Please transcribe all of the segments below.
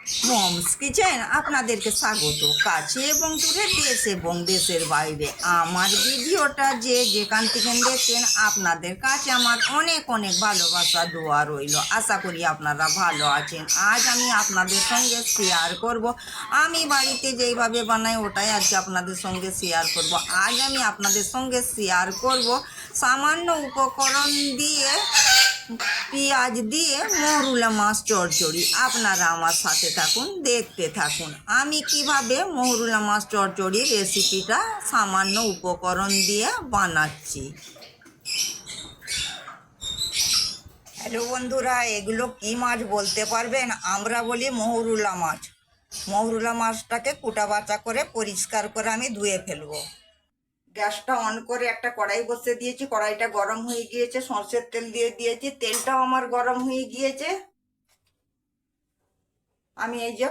Moms kitchen আপনাদেরকে স্বাগত। কাছে এবং দূরে, দেশ এবং দেশের বাইরে আমার ভিডিওটা যে যেখান থেকে দেখছেন, আপনাদের কাছে আমার অনেক অনেক ভালোবাসা দোয়া রইল। আশা করি আপনারা ভালো আছেন। আজ আমি আপনাদের সঙ্গে শেয়ার করব, আমি বাড়িতে যেইভাবে বানাই ওটাই আজকে আপনাদের সঙ্গে শেয়ার করব। আজ আমি আপনাদের সঙ্গে শেয়ার করব সামান্য উপকরণ দিয়ে পেঁয়াজ দিয়ে মৌরলা মাছ চচ্চড়ি। আপনারা আমার সাথে থাকুন, দেখতে থাকুন আমি কিভাবে মৌরলা মাছ চচ্চড়ির রেসিপিটা সামান্য উপকরণ দিয়ে বানাচ্ছি। হ্যালো বন্ধুরা, এগুলো কি মাছ বলতে পারবেন? আমরা বলি মৌরলা মাছ। মৌরলা মাছটাকে কুটা বাছা করে পরিষ্কার করে আমি ধুয়ে ফেলবো। গ্যাসটা অন করে একটা কড়াই বসে দিয়েছি। কড়াইটা গরম হয়ে গিয়েছে, সরষের তেল দিয়ে দিয়েছি। তেলটাও আমার গরম হয়ে গিয়েছে। আমি এই যে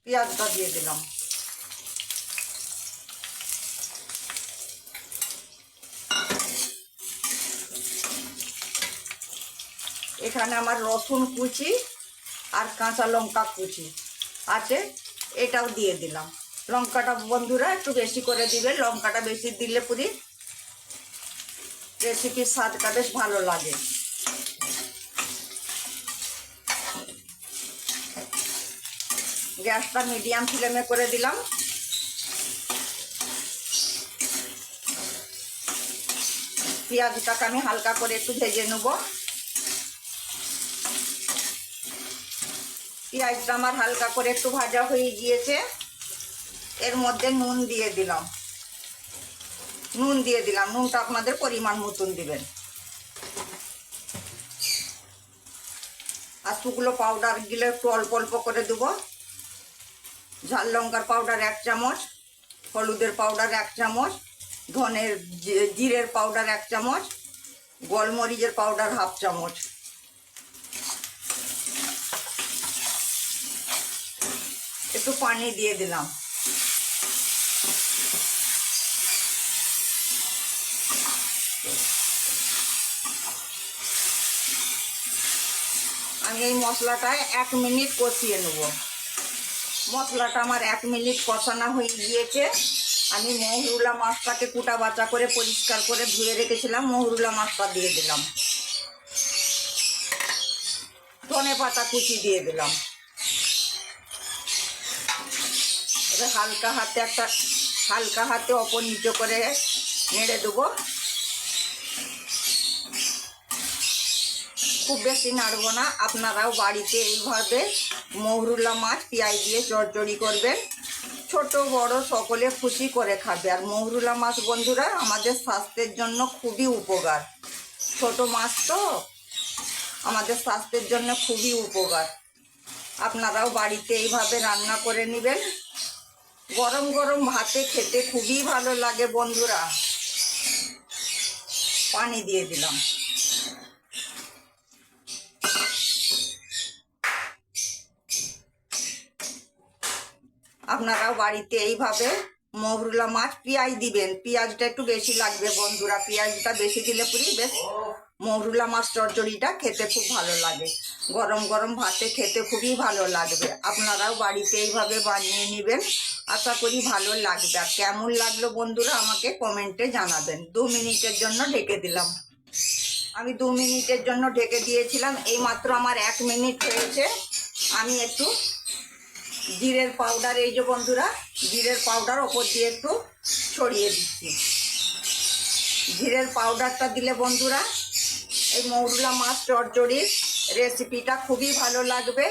পেঁয়াজটা দিয়ে দিলাম। এখানে আমার রসুন কুচি আর কাঁচা লঙ্কা কুচি আছে, এটাও দিয়ে দিলাম। লঙ্কাটা বন্ধুরা একটু বেশি করে দিবেন, লঙ্কাটা বেশি দিলে পুরি রেসিপির স্বাদটা বেশ ভালো লাগে। গ্যাসটা মিডিয়াম ফ্লেমে করে দিলাম। পেঁয়াজটাকে আমি হালকা করে একটু ভেজে নেব। পেঁয়াজটা আমার হালকা করে একটু ভাজা হয়ে গিয়েছে। এর মধ্যে নুন দিয়ে দিলাম। নুনটা আপনাদের পরিমাণ মতন দিবেন। আর শুকনো পাউডার গিলে একটু অল্প অল্প করে দেবো। ঝাল লঙ্কার পাউডার 1 চামচ, হলুদের পাউডার 1 চামচ, জিরের পাউডার 1 চামচ, গোলমরিচের পাউডার 1/2 চামচ। একটু পানি দিয়ে দিলাম। আমি এই মশলাটায় 1 মিনিট কষিয়ে নেব। মশলাটা আমার 1 মিনিট কষানো হয়ে গিয়েছে। আমি মৌরলা মাছটাকে কুটা বাছা করে পরিষ্কার করে ধুয়ে রেখেছিলাম, মৌরলা মাছটা দিয়ে দিলাম। ধনে পাতা কুচি দিয়ে দিলাম। এবার হালকা হাতে ওপর নিচে করে নেড়ে দেবো। খুব বেশি নাড়বো না। আপনারাও বাড়িতে এইভাবে মৌরলা মাছ পেঁয়াজ দিয়ে চচ্চড়ি করবেন। ছোট বড় সকলে খুশি করে খাবে। আর মৌরলা মাছ বন্ধুরা আমাদের স্বাস্থ্যের জন্য খুবই উপকার। ছোট মাছ তো আমাদের স্বাস্থ্যের জন্য খুবই উপকার। আপনারাও বাড়িতে এইভাবে রান্না করে নেবেন। গরম গরম ভাতে খেতে খুবই ভালো লাগে বন্ধুরা। পানি দিয়ে দিলাম। আপনারাও বাড়িতে এইভাবে মৌরলা মাছ পেঁয়াজ দিবেন। পেঁয়াজটা একটু বেশি লাগবে বন্ধুরা। পেঁয়াজটা বেশি দিলে পুরি বেশ মৌরলা মাছ চচ্চড়িটা খেতে খুব ভালো লাগে। গরম গরম ভাতে খেতে খুবই ভালো লাগবে। আপনারাও বাড়িতে এইভাবে বানিয়ে নেবেন। আশা করি ভালো লাগবে। আর কেমন লাগলো বন্ধুরা আমাকে কমেন্টে জানাবেন। 2 মিনিটের জন্য ঢেকে দিলাম। আমি 2 মিনিটের জন্য ঢেকে দিয়েছিলাম। এইমাত্র আমার 1 মিনিট হয়েছে। আমি একটু জিরের পাউডার, এই যে বন্ধুরা জিরের পাউডার ওপর দিয়ে একটু ছড়িয়ে দিচ্ছি। জিরের পাউডারটা দিলে বন্ধুরা এই মৌরলা মাছ চচ্চড়ির রেসিপিটা খুবই ভালো লাগবে,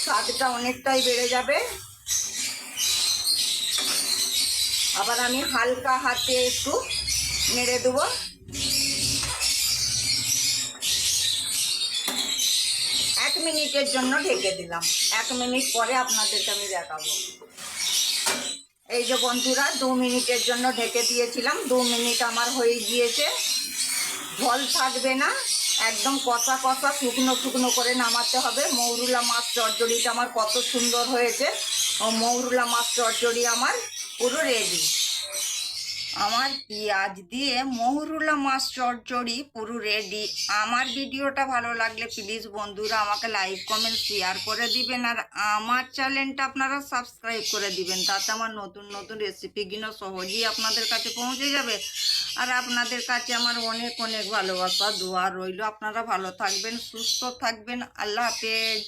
স্বাদটা অনেকটাই বেড়ে যাবে। আবার আমি হালকা হাতে একটু নেড়ে দেবো। এক মিনিটের জন্য ঢেকে দিলাম। 1 মিনিট পরে আপনাদেরকে আমি দেখাবো। এই যে বন্ধুরা 2 মিনিটের জন্য ঢেকে দিয়েছিলাম। 2 মিনিট আমার হয়ে গিয়েছে। ঝোল থাকবে না, একদম কষা কষা শুকনো শুকনো করে নামাতে হবে। মৌরলা মাছ চচ্চড়িটা আমার কত সুন্দর হয়েছে। ও মৌরলা মাছ চচ্চড়ি আমার পুরো রেডি। আমার পেঁয়াজ দিয়ে মহুরুলা মাছ চচ্চড়ি পুরো রেডি। আমার ভিডিওটা ভালো লাগলে প্লিজ বন্ধুরা আমাকে লাইক কমেন্ট শেয়ার করে দিবেন, আর আমার চ্যানেলটা আপনারা সাবস্ক্রাইব করে দিবেন, তাতে আমার নতুন নতুন রেসিপিগুলো সহজেই আপনাদের কাছে পৌঁছে যাবে। আর আপনাদের কাছে আমার অনেক অনেক ভালোবাসা দোয়া রইল। আপনারা ভালো থাকবেন, সুস্থ থাকবেন। আল্লাহ হাফেজ।